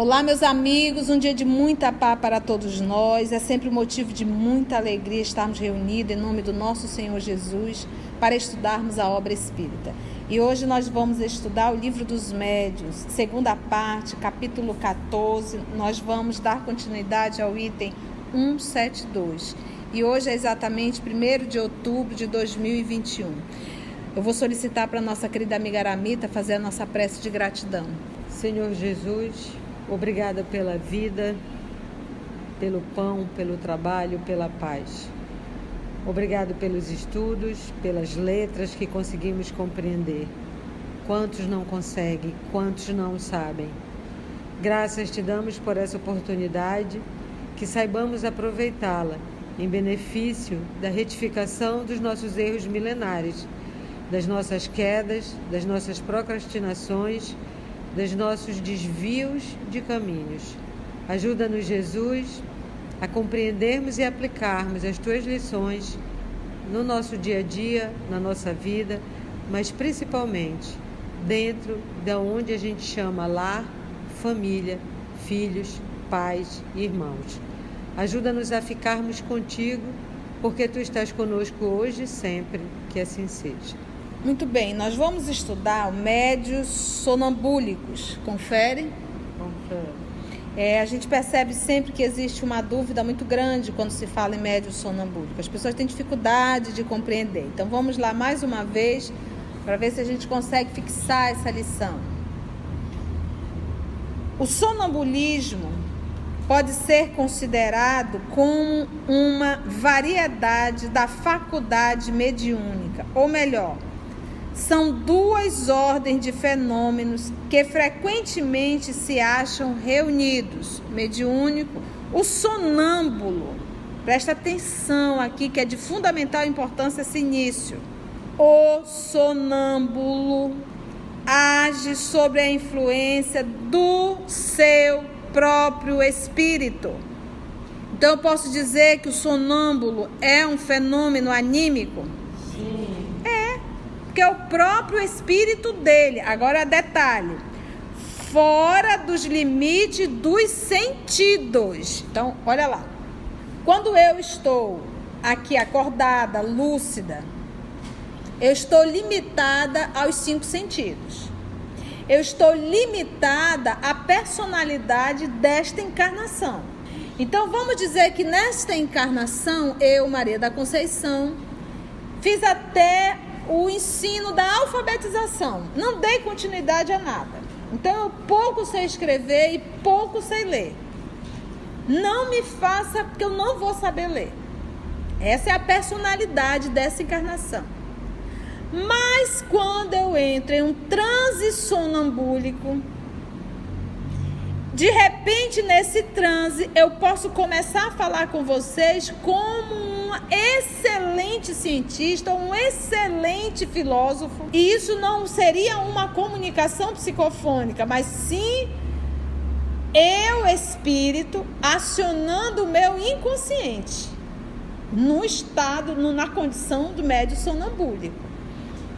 Olá, meus amigos, um dia de muita paz para todos nós. É sempre um motivo de muita alegria estarmos reunidos em nome do nosso Senhor Jesus para estudarmos a obra espírita. E hoje nós vamos estudar o livro dos médiuns, segunda parte, capítulo 14. Nós vamos dar continuidade ao item 172. E hoje é exatamente 1º de outubro de 2021. Eu vou solicitar para a nossa querida amiga Aramita fazer a nossa prece de gratidão. Senhor Jesus, obrigada pela vida, pelo pão, pelo trabalho, pela paz. Obrigado pelos estudos, pelas letras que conseguimos compreender. Quantos não conseguem, quantos não sabem. Graças te damos por essa oportunidade, que saibamos aproveitá-la em benefício da retificação dos nossos erros milenares, das nossas quedas, das nossas procrastinações, dos nossos desvios de caminhos. Ajuda-nos, Jesus, a compreendermos e aplicarmos as tuas lições no nosso dia a dia, na nossa vida, mas principalmente dentro de onde a gente chama lar, família, filhos, pais e irmãos. Ajuda-nos a ficarmos contigo, porque tu estás conosco hoje e sempre, que assim seja. Muito bem, nós vamos estudar o médios sonambúlicos. Confere? Confere. A gente percebe sempre que existe uma dúvida muito grande quando se fala em médios sonambúlicos. As pessoas têm dificuldade de compreender. Então vamos lá mais uma vez para ver se a gente consegue fixar essa lição. O sonambulismo pode ser considerado como uma variedade da faculdade mediúnica, ou melhor, são duas ordens de fenômenos que frequentemente se acham reunidos. Mediúnico, o sonâmbulo. Presta atenção aqui que é de fundamental importância esse início. O sonâmbulo age sobre a influência do seu próprio espírito. Então eu posso dizer que o sonâmbulo é um fenômeno anímico? Sim. Porque é o próprio espírito dele. Agora detalhe, fora dos limites dos sentidos. Então olha lá, quando eu estou aqui acordada, lúcida, eu estou limitada aos 5 sentidos. Eu estou limitada à personalidade desta encarnação. Então vamos dizer que nesta encarnação, eu, Maria da Conceição, fiz até o ensino da alfabetização. Não dei continuidade a nada. Então eu pouco sei escrever e pouco sei ler. Não me faça, porque eu não vou saber ler. Essa é a personalidade dessa encarnação. Mas quando eu entro em um transe sonambúlico, de repente nesse transe eu posso começar a falar com vocês como um excelente cientista, um excelente filósofo. E isso não seria uma comunicação psicofônica, mas sim eu, espírito, acionando o meu inconsciente no estado, na condição do médio sonambúlico.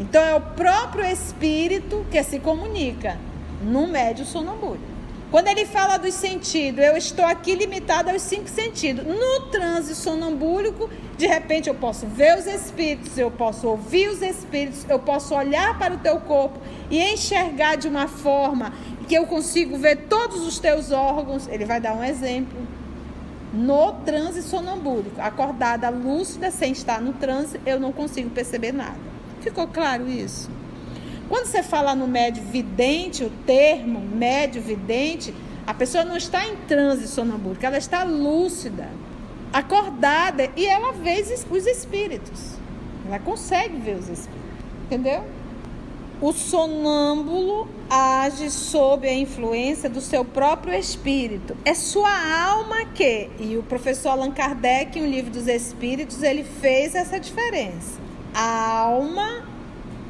Então é o próprio espírito que se comunica no médio sonambúlico. Quando ele fala dos sentidos, eu estou aqui limitada aos 5 sentidos. No transe sonambúlico, de repente eu posso ver os espíritos, eu posso ouvir os espíritos, eu posso olhar para o teu corpo e enxergar de uma forma que eu consigo ver todos os teus órgãos. Ele vai dar um exemplo. No transe sonambúlico, acordada, lúcida, sem estar no transe, eu não consigo perceber nada. Ficou claro isso? Quando você fala no médio vidente, o termo médio vidente, a pessoa não está em transe sonambúlico, ela está lúcida, acordada, e ela vê os espíritos. Ela consegue ver os espíritos, entendeu? O sonâmbulo age sob a influência do seu próprio espírito. É sua alma que... E o professor Allan Kardec, em O Livro dos Espíritos, ele fez essa diferença. A alma,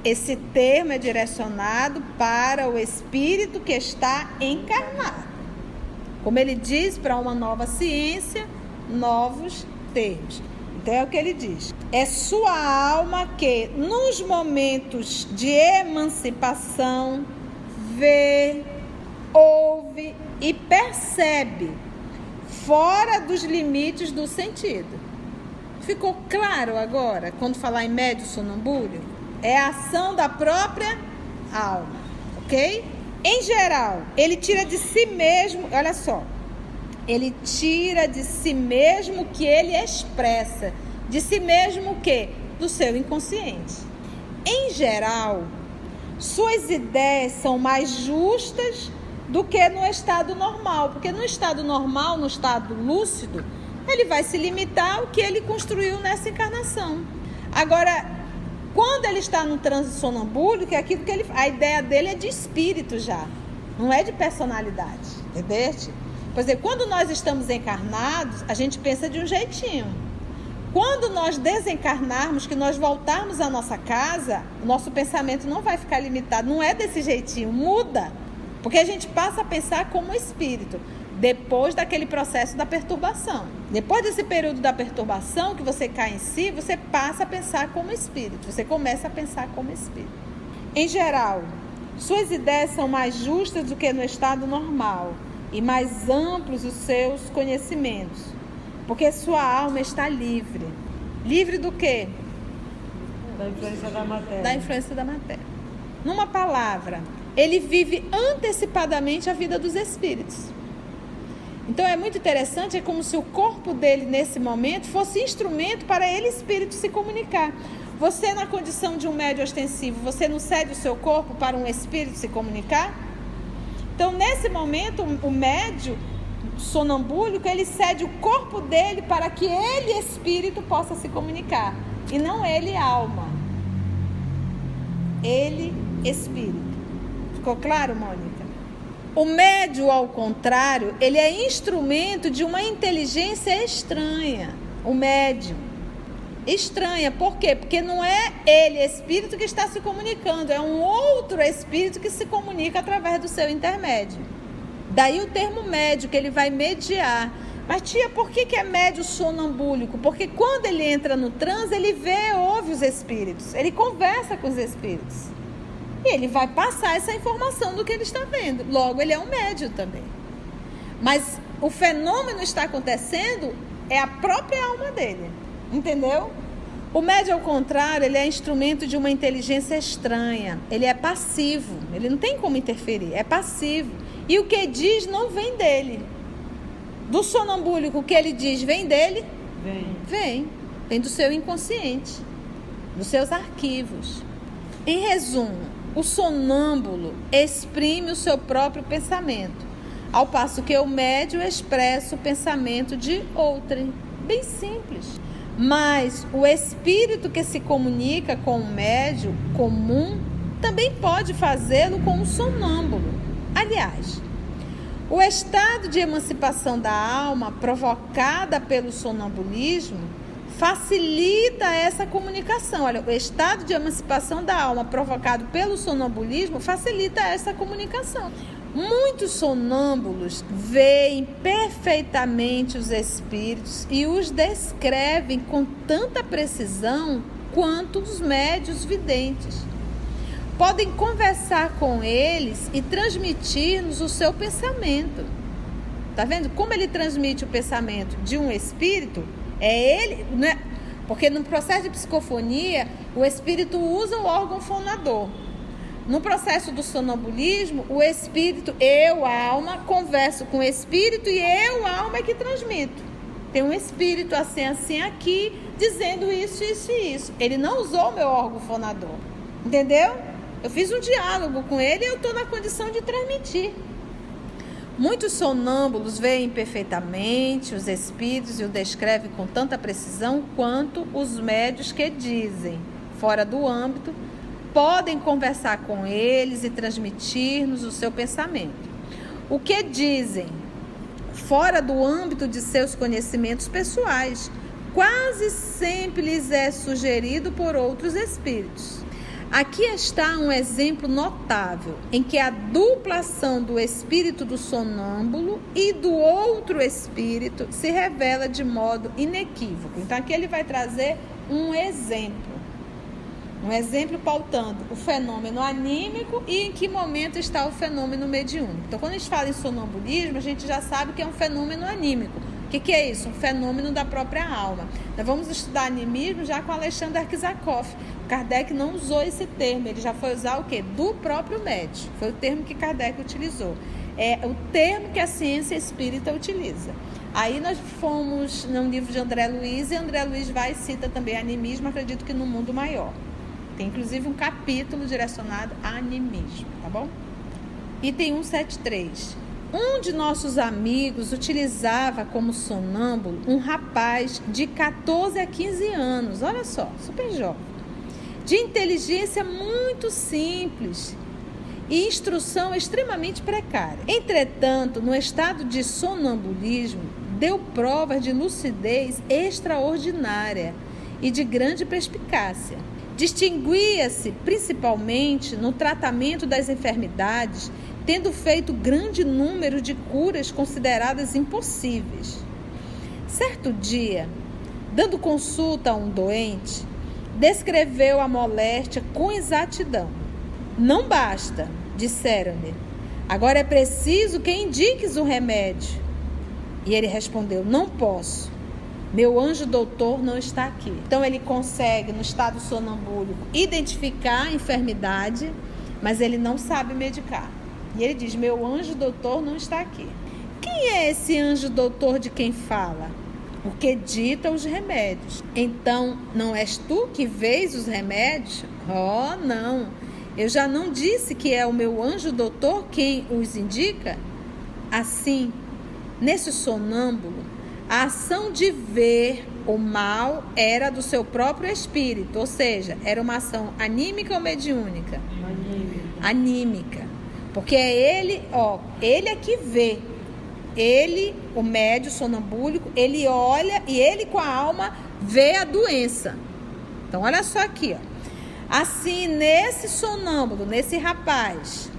esse termo é direcionado para o espírito que está encarnado. Como ele diz, para uma nova ciência, novos termos. Então é o que ele diz. É sua alma que, nos momentos de emancipação, vê, ouve e percebe fora dos limites do sentido. Ficou claro agora, quando falar em médio sonambúlico? É a ação da própria alma, ok? Em geral, ele tira de si mesmo, olha só, ele tira de si mesmo o que ele expressa. De si mesmo o quê? Do seu inconsciente. Em geral, suas ideias são mais justas do que no estado normal. Porque no estado normal, no estado lúcido, ele vai se limitar ao que ele construiu nessa encarnação. Agora, quando ele está no transe sonambúlico, é aquilo que a ideia dele é de espírito já. Não é de personalidade. Entendeste? Por exemplo, quando nós estamos encarnados, a gente pensa de um jeitinho. Quando nós desencarnarmos, que nós voltarmos à nossa casa, o nosso pensamento não vai ficar limitado, não é desse jeitinho, muda. Porque a gente passa a pensar como espírito, depois daquele processo da perturbação. Depois desse período da perturbação, que você cai em si, você passa a pensar como espírito, você começa a pensar como espírito. Em geral, suas ideias são mais justas do que no estado normal e mais amplos os seus conhecimentos. Porque sua alma está livre. Livre do quê? Da influência da matéria. Da influência da matéria. Numa palavra, ele vive antecipadamente a vida dos espíritos. Então é muito interessante, é como se o corpo dele nesse momento fosse instrumento para ele, espírito, se comunicar. Você, na condição de um médium ostensivo, você não cede o seu corpo para um espírito se comunicar? Então, nesse momento, o médium sonambúlico, ele cede o corpo dele para que ele, espírito, possa se comunicar. E não ele, alma. Ele, espírito. Ficou claro, Mônica? O médium, ao contrário, ele é instrumento de uma inteligência estranha. O médium. Estranha. Por quê? Porque não é ele, espírito, que está se comunicando. É um outro espírito que se comunica através do seu intermédio. Daí o termo médio, que ele vai mediar. Mas, tia, por que é médio sonambúlico? Porque quando ele entra no transe, ele vê, ouve os espíritos. Ele conversa com os espíritos. E ele vai passar essa informação do que ele está vendo. Logo, ele é um médio também. Mas o fenômeno está acontecendo, é a própria alma dele. Entendeu? O médium, ao contrário, ele é instrumento de uma inteligência estranha. Ele é passivo. Ele não tem como interferir. É passivo. E o que diz não vem dele. Do sonambúlico, o que ele diz vem dele? Vem do seu inconsciente, dos seus arquivos. Em resumo, o sonâmbulo exprime o seu próprio pensamento, ao passo que o médium expressa o pensamento de outrem. Bem simples. Mas o espírito que se comunica com o médium comum também pode fazê-lo com o sonâmbulo. Aliás, o estado de emancipação da alma provocada pelo sonambulismo facilita essa comunicação. Olha, o estado de emancipação da alma provocado pelo sonambulismo facilita essa comunicação. Muitos sonâmbulos veem perfeitamente os espíritos e os descrevem com tanta precisão quanto os médios videntes. Podem conversar com eles e transmitir-nos o seu pensamento. Tá vendo? Como ele transmite o pensamento de um espírito, é ele, né? Porque no processo de psicofonia, o espírito usa o órgão fonador. No processo do sonambulismo, o espírito, eu, alma, converso com o espírito e eu, alma, é que transmito. Tem um espírito assim aqui, dizendo isso, isso e isso. Ele não usou o meu órgão fonador. Entendeu? Eu fiz um diálogo com ele e eu estou na condição de transmitir. Muitos sonâmbulos veem perfeitamente os espíritos e o descrevem com tanta precisão quanto os médios que dizem, fora do âmbito, podem conversar com eles e transmitir-nos o seu pensamento. O que dizem, fora do âmbito de seus conhecimentos pessoais, quase sempre lhes é sugerido por outros espíritos. Aqui está um exemplo notável em que a dupla ação do espírito do sonâmbulo e do outro espírito se revela de modo inequívoco. Então aqui ele vai trazer um exemplo. Um exemplo pautando o fenômeno anímico e em que momento está o fenômeno mediúnico. Então, quando a gente fala em sonambulismo, a gente já sabe que é um fenômeno anímico. O que é isso? Um fenômeno da própria alma. Nós vamos estudar animismo já com Alexander Arzakov. Kardec não usou esse termo, ele já foi usar o quê? Do próprio médium. Foi o termo que Kardec utilizou. É o termo que a ciência espírita utiliza. Aí nós fomos num livro de André Luiz, e André Luiz vai e cita também animismo, acredito que no mundo maior. Tem inclusive um capítulo direcionado a animismo, tá bom? Item 173. Um de nossos amigos utilizava como sonâmbulo um rapaz de 14 a 15 anos, olha só, super jovem, de inteligência muito simples e instrução extremamente precária. Entretanto, no estado de sonambulismo, deu provas de lucidez extraordinária e de grande perspicácia. Distinguia-se principalmente no tratamento das enfermidades, tendo feito grande número de curas consideradas impossíveis. Certo dia, dando consulta a um doente, descreveu a moléstia com exatidão. Não basta, disseram-lhe, agora é preciso que indiques o remédio. E ele respondeu, não posso. Meu anjo doutor não está aqui. Então ele consegue, no estado sonambúlico, identificar a enfermidade, mas ele não sabe medicar. E ele diz, meu anjo doutor não está aqui. Quem é esse anjo doutor de quem fala? O que dita os remédios. Então, não és tu que vês os remédios? Oh, não. Eu já não disse que é o meu anjo doutor quem os indica? Assim, nesse sonâmbulo, a ação de ver o mal era do seu próprio espírito, ou seja, era uma ação anímica ou mediúnica? Anímica. Porque é ele, ele é que vê. Ele, o médium sonambúlico, ele olha e ele com a alma vê a doença. Então, olha só aqui, Assim, nesse sonâmbulo, nesse rapaz,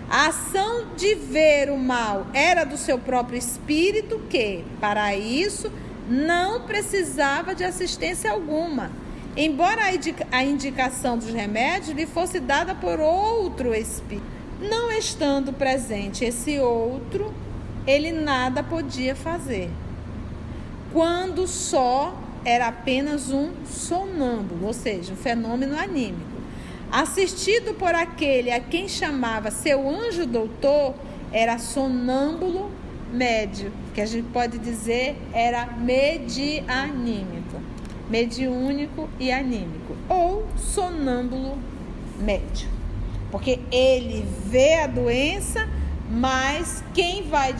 a ação de ver o mal era do seu próprio espírito, que, para isso, não precisava de assistência alguma, embora a indicação dos remédios lhe fosse dada por outro espírito. Não estando presente esse outro, ele nada podia fazer. Quando só era apenas um sonâmbulo, ou seja, um fenômeno anímico. Assistido por aquele a quem chamava seu anjo doutor, era sonâmbulo médio, que a gente pode dizer era medianímico, mediúnico e anímico, ou sonâmbulo médio. Porque ele vê a doença, mas quem vai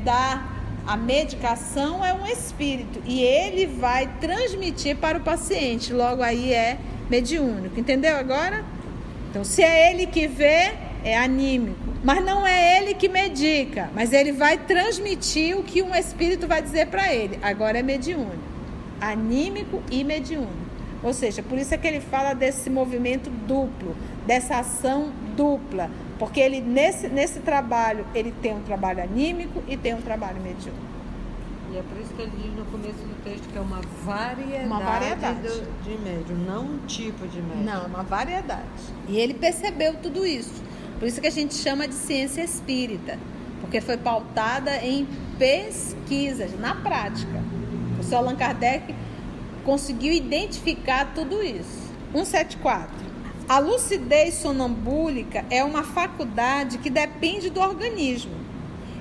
dar a medicação é um espírito. E ele vai transmitir para o paciente. Logo aí é mediúnico. Entendeu agora? Então, se é ele que vê, é anímico. Mas não é ele que medica. Mas ele vai transmitir o que um espírito vai dizer para ele. Agora é mediúnico. Anímico e mediúnico. Ou seja, por isso é que ele fala desse movimento duplo, dessa ação dupla, porque ele nesse trabalho, ele tem um trabalho anímico e tem um trabalho mediúnico. E é por isso que ele diz no começo do texto que é uma variedade de médium, não um tipo de médium. Não, uma variedade. E ele percebeu tudo isso. Por isso que a gente chama de ciência espírita, porque foi pautada em pesquisas, na prática. O Sr. Allan Kardec conseguiu identificar tudo isso. 174. A lucidez sonambúlica é uma faculdade que depende do organismo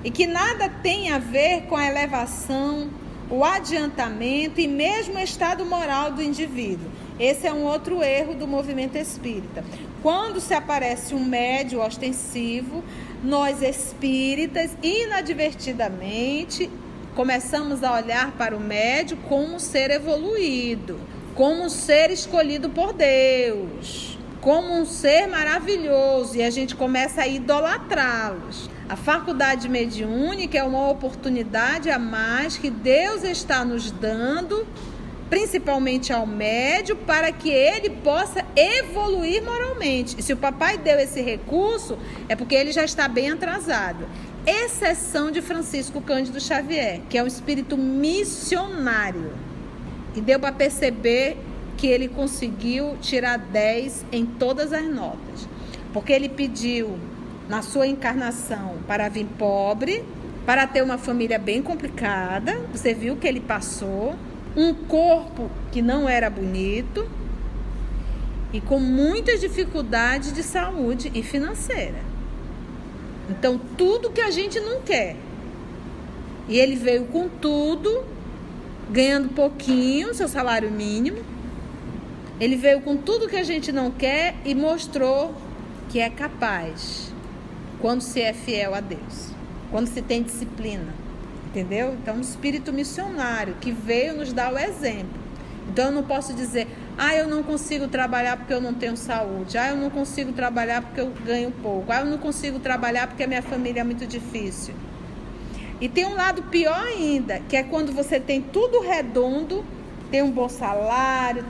e que nada tem a ver com a elevação, o adiantamento e mesmo o estado moral do indivíduo. Esse é um outro erro do movimento espírita. Quando se aparece um médium ostensivo, nós espíritas, inadvertidamente, começamos a olhar para o médium como um ser evoluído, como um ser escolhido por Deus, como um ser maravilhoso, e a gente começa a idolatrá-los. A faculdade mediúnica é uma oportunidade a mais que Deus está nos dando, principalmente ao médium, para que ele possa evoluir moralmente. E se o papai deu esse recurso, é porque ele já está bem atrasado. Exceção de Francisco Cândido Xavier, que é um espírito missionário. E deu para perceber que ele conseguiu tirar 10 em todas as notas. Porque ele pediu, na sua encarnação, para vir pobre, para ter uma família bem complicada. Você viu que ele passou. Um corpo que não era bonito e com muitas dificuldades de saúde e financeira. Então, tudo que a gente não quer. E ele veio com tudo, ganhando pouquinho, seu salário mínimo. Ele veio com tudo que a gente não quer e mostrou que é capaz quando se é fiel a Deus, quando se tem disciplina, entendeu? Então, um espírito missionário que veio nos dar o exemplo. Então, eu não posso dizer, eu não consigo trabalhar porque eu não tenho saúde, eu não consigo trabalhar porque eu ganho pouco, eu não consigo trabalhar porque a minha família é muito difícil. E tem um lado pior ainda, que é quando você tem tudo redondo, tem um bom salário,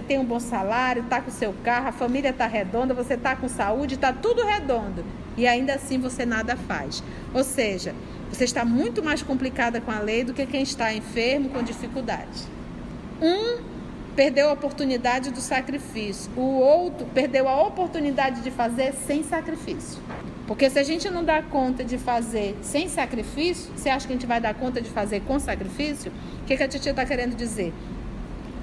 tem um bom salário, tá com o seu carro, a família tá redonda, você tá com saúde, tá tudo redondo. E ainda assim você nada faz. Ou seja, você está muito mais complicada com a lei do que quem está enfermo com dificuldade. Perdeu a oportunidade do sacrifício. O outro perdeu a oportunidade de fazer sem sacrifício. Porque se a gente não dá conta de fazer sem sacrifício, você acha que a gente vai dar conta de fazer com sacrifício? O que a titia está querendo dizer?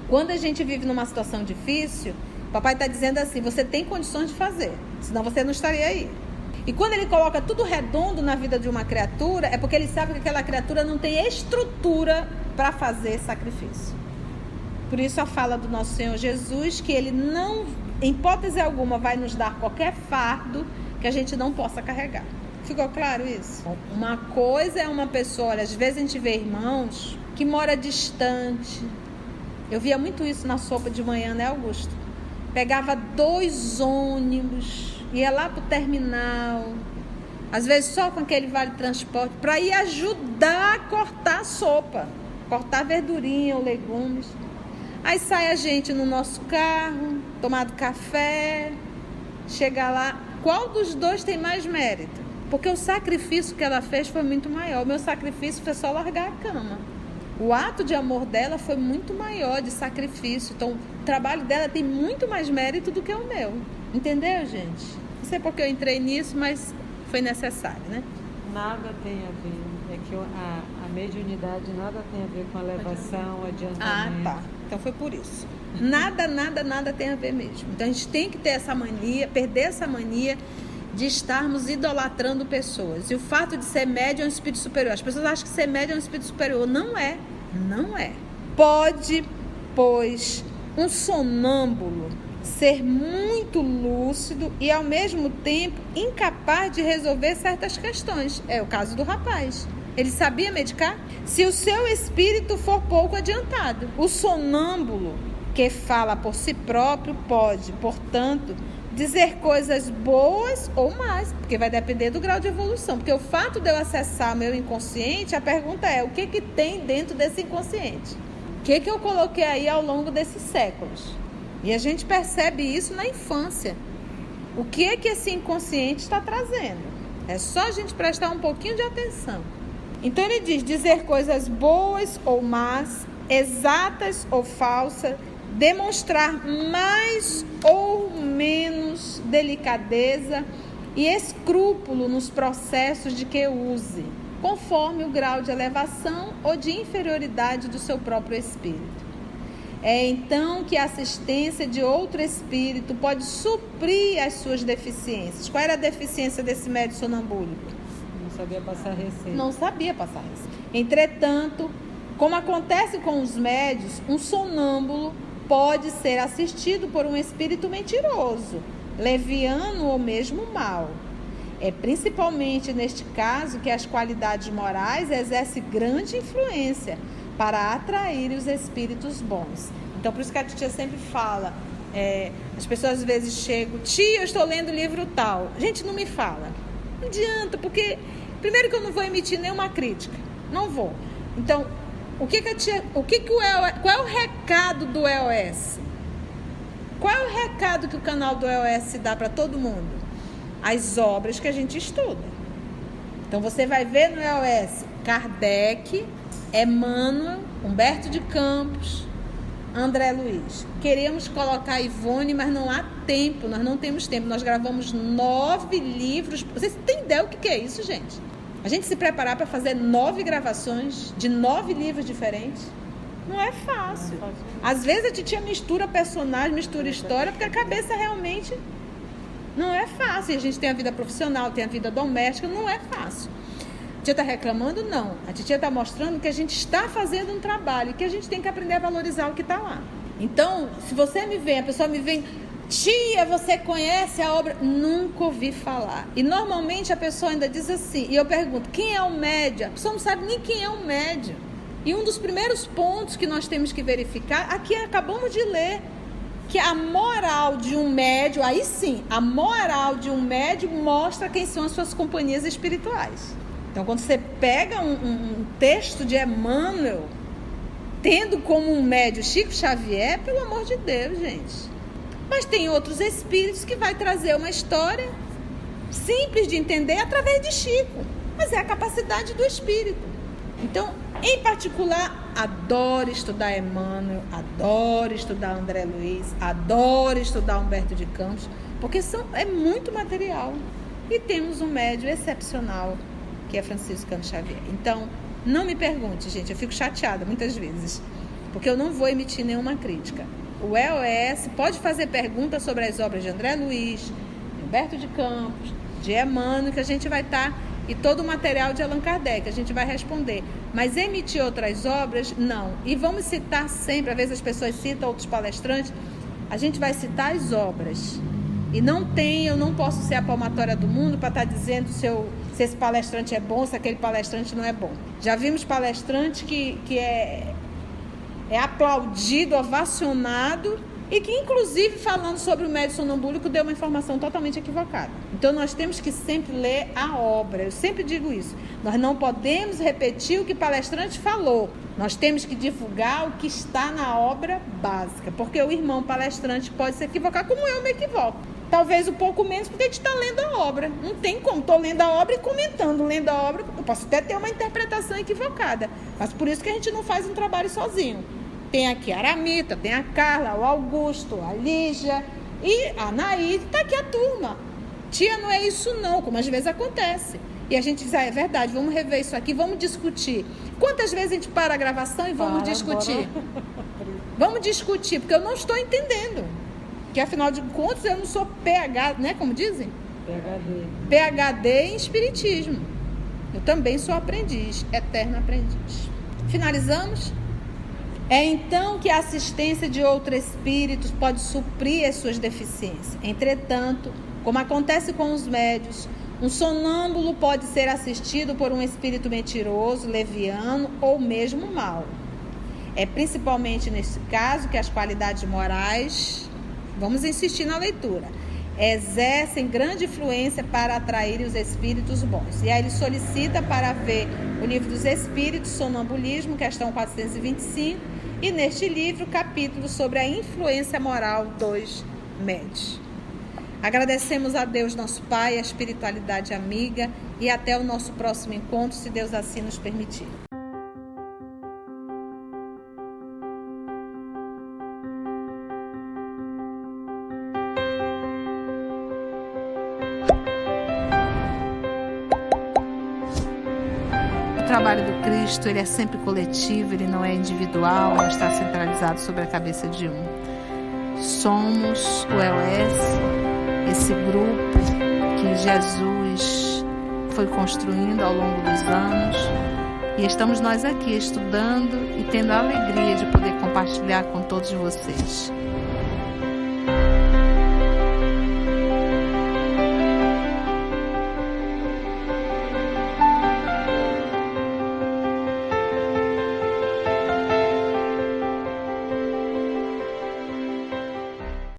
Quando a gente vive numa situação difícil, o papai está dizendo assim, você tem condições de fazer, senão você não estaria aí. E quando ele coloca tudo redondo na vida de uma criatura, é porque ele sabe que aquela criatura não tem estrutura para fazer sacrifício. Por isso a fala do nosso Senhor Jesus, que ele não, em hipótese alguma, vai nos dar qualquer fardo que a gente não possa carregar. Ficou claro isso? Uma coisa é uma pessoa, olha, às vezes a gente vê irmãos que mora distante. Eu via muito isso na sopa de manhã, né, Augusto? Pegava 2 ônibus, ia lá pro terminal, às vezes só com aquele vale transporte, para ir ajudar a cortar a sopa, cortar verdurinha ou legumes. Aí sai a gente no nosso carro, tomado café, chega lá. Qual dos dois tem mais mérito? Porque o sacrifício que ela fez foi muito maior. O meu sacrifício foi só largar a cama. O ato de amor dela foi muito maior de sacrifício. Então, o trabalho dela tem muito mais mérito do que o meu. Entendeu, gente? Não sei porque eu entrei nisso, mas foi necessário, né? Nada tem a ver. É que a mediunidade nada tem a ver com a elevação, adiantamento. Tá. Então foi por isso. Nada tem a ver mesmo. Então a gente tem que ter essa mania, perder essa mania de estarmos idolatrando pessoas. E o fato de ser médium é um espírito superior. As pessoas acham que ser médium é um espírito superior. Não é. Não é. Pode, pois, um sonâmbulo ser muito lúcido e ao mesmo tempo incapaz de resolver certas questões. É o caso do rapaz. Ele sabia medicar? Se o seu espírito for pouco adiantado. O sonâmbulo que fala por si próprio pode, portanto, dizer coisas boas ou más, porque vai depender do grau de evolução. Porque o fato de eu acessar meu inconsciente, a pergunta é, o que tem dentro desse inconsciente? O que eu coloquei aí ao longo desses séculos? E a gente percebe isso na infância. O que esse inconsciente está trazendo? É só a gente prestar um pouquinho de atenção. Então ele diz, dizer coisas boas ou más, exatas ou falsas, demonstrar mais ou menos delicadeza e escrúpulo nos processos de que use, conforme o grau de elevação ou de inferioridade do seu próprio espírito. É então que a assistência de outro espírito pode suprir as suas deficiências. Qual era a deficiência desse médium sonambúlico? Não sabia passar receita. Não sabia passar receita. Entretanto, como acontece com os médios, um sonâmbulo pode ser assistido por um espírito mentiroso, leviano ou mesmo mau. É principalmente neste caso que as qualidades morais exercem grande influência para atrair os espíritos bons. Então, por isso que a titia sempre fala, as pessoas às vezes chegam, tia, eu estou lendo o livro tal. Gente, não me fala. Não adianta, porque primeiro que eu não vou emitir nenhuma crítica. Não vou. Então, qual é o recado do EOS? Qual é o recado que o canal do EOS dá para todo mundo? As obras que a gente estuda. Então você vai ver no EOS Kardec, Emmanuel, Humberto de Campos, André Luiz. Queremos colocar a Ivone, mas não há tempo, nós não temos tempo. Nós gravamos 9 livros. Vocês têm ideia o que é isso, gente? A gente se preparar para fazer 9 gravações de 9 livros diferentes, não é fácil. Às vezes a titia mistura personagem, mistura história, porque a cabeça realmente não é fácil. A gente tem a vida profissional, tem a vida doméstica, não é fácil. A titia está reclamando? Não. A titia está mostrando que a gente está fazendo um trabalho e que a gente tem que aprender a valorizar o que está lá. Então, se você me vem, a pessoa me vem, tia, você conhece a obra? Nunca ouvi falar. E normalmente a pessoa ainda diz assim, e eu pergunto, quem é o médium? A pessoa não sabe nem quem é o médium. E um dos primeiros pontos que nós temos que verificar, aqui acabamos de ler, que a moral de um médium, aí sim, a moral de um médium mostra quem são as suas companhias espirituais. Então, quando você pega um texto de Emmanuel, tendo como um médium Chico Xavier, pelo amor de Deus, gente. Mas tem outros espíritos que vai trazer uma história simples de entender através de Chico. Mas é a capacidade do espírito. Então, em particular, adoro estudar Emmanuel, adoro estudar André Luiz, adoro estudar Humberto de Campos, porque é muito material. E temos um médium excepcional, que é Francisco Cândido Xavier. Então, não me pergunte, gente, eu fico chateada muitas vezes, porque eu não vou emitir nenhuma crítica. O EOS pode fazer perguntas sobre as obras de André Luiz, de Humberto de Campos, de Emmanuel, que a gente vai estar, e todo o material de Allan Kardec, a gente vai responder. Mas emitir outras obras, não. E vamos citar sempre, às vezes as pessoas citam outros palestrantes, a gente vai citar as obras. E eu não posso ser a palmatória do mundo para estar dizendo se esse palestrante é bom, se aquele palestrante não é bom. Já vimos palestrante que é aplaudido, ovacionado, e que inclusive falando sobre o médium sonambúlico deu uma informação totalmente equivocada. Então nós temos que sempre ler a obra, eu sempre digo isso. Nós não podemos repetir o que o palestrante falou, nós temos que divulgar o que está na obra básica, porque o irmão palestrante pode se equivocar, como eu me equivoco. Talvez um pouco menos, porque a gente está lendo a obra. Não tem como, estou lendo a obra e comentando, lendo a obra, eu posso até ter uma interpretação equivocada, mas por isso que a gente não faz um trabalho sozinho. Tem aqui a Aramita, tem a Carla, o Augusto, a Lígia e a Naide, está aqui a turma. Tia, não é isso não, como às vezes acontece. E a gente diz, é verdade, vamos rever isso aqui, vamos discutir. Quantas vezes a gente para a gravação e vamos discutir? Vamos discutir, porque eu não estou entendendo. Que afinal de contas eu não sou PhD, né? Como dizem? PhD em Espiritismo. Eu também sou aprendiz, eterno aprendiz. Finalizamos? É então que a assistência de outros espíritos pode suprir as suas deficiências. Entretanto, como acontece com os médios, um sonâmbulo pode ser assistido por um espírito mentiroso, leviano ou mesmo mau. É principalmente nesse caso que as qualidades morais, vamos insistir na leitura, exercem grande influência para atrair os espíritos bons. E aí ele solicita para ver o livro dos Espíritos, Sonambulismo, questão 425, e neste livro, capítulo sobre a influência moral dos médios. Agradecemos a Deus, nosso Pai, a espiritualidade amiga, e até o nosso próximo encontro, se Deus assim nos permitir. O trabalho do Cristo, ele é sempre coletivo, ele não é individual, não está centralizado sobre a cabeça de um. Somos o EOS, esse grupo que Jesus foi construindo ao longo dos anos, e estamos nós aqui estudando e tendo a alegria de poder compartilhar com todos vocês.